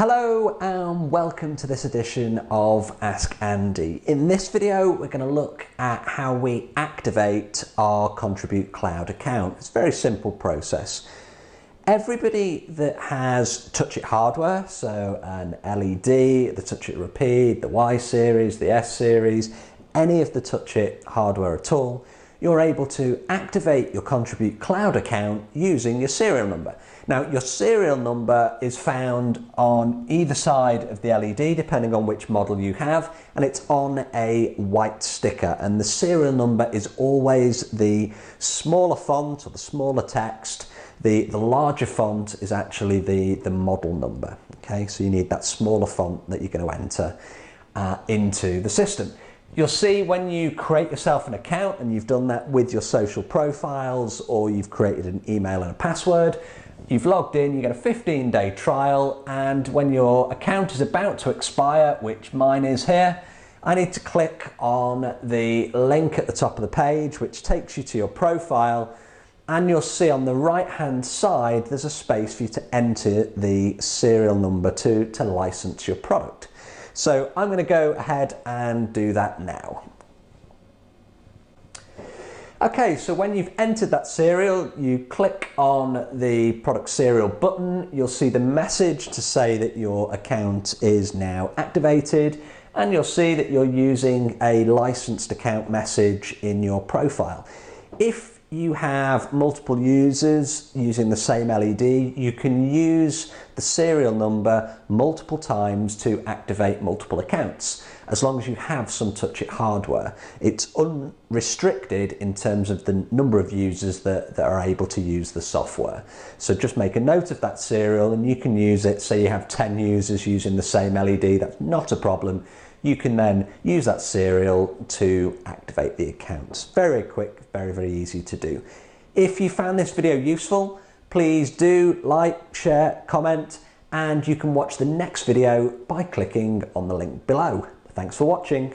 Hello and welcome to this edition of Ask Andy. In this video we're going to look at how we activate our Contribute Cloud account. It's a very simple process. Everybody that has Touchit hardware, so an LED, the Touchit Repeat, the Y series, the S series, any of the Touchit hardware at all, you're able to activate your Contribute Cloud account using your serial number. Now, your serial number is found on either side of the LED, depending on which model you have, and it's on a white sticker. And the serial number is always the smaller font or the smaller text. The larger font is actually the model number. Okay, so you need that smaller font that you're going to enter into the system. You'll see when you create yourself an account, and you've done that with your social profiles, or you've created an email and a password, you've logged in, you get a 15-day trial, and when your account is about to expire, which mine is here, I need to click on the link at the top of the page, which takes you to your profile, and you'll see on the right-hand side there's a space for you to enter the serial number to license your product. So I'm going to go ahead and do that now. Okay, so when you've entered that serial, you click on the product serial button. You'll see the message to say that your account is now activated, and you'll see that you're using a licensed account message in your profile. If you have multiple users using the same LED, you can use the serial number multiple times to activate multiple accounts, as long as you have some Touchit hardware. It's unrestricted in terms of the number of users that are able to use the software. So just make a note of that serial and you can use it. Say you have 10 users using the same LED, that's not a problem. You can then use that serial to activate the accounts. Very quick, very easy to do. If you found this video useful, please do like, share, comment, and you can watch the next video by clicking on the link below. Thanks for watching.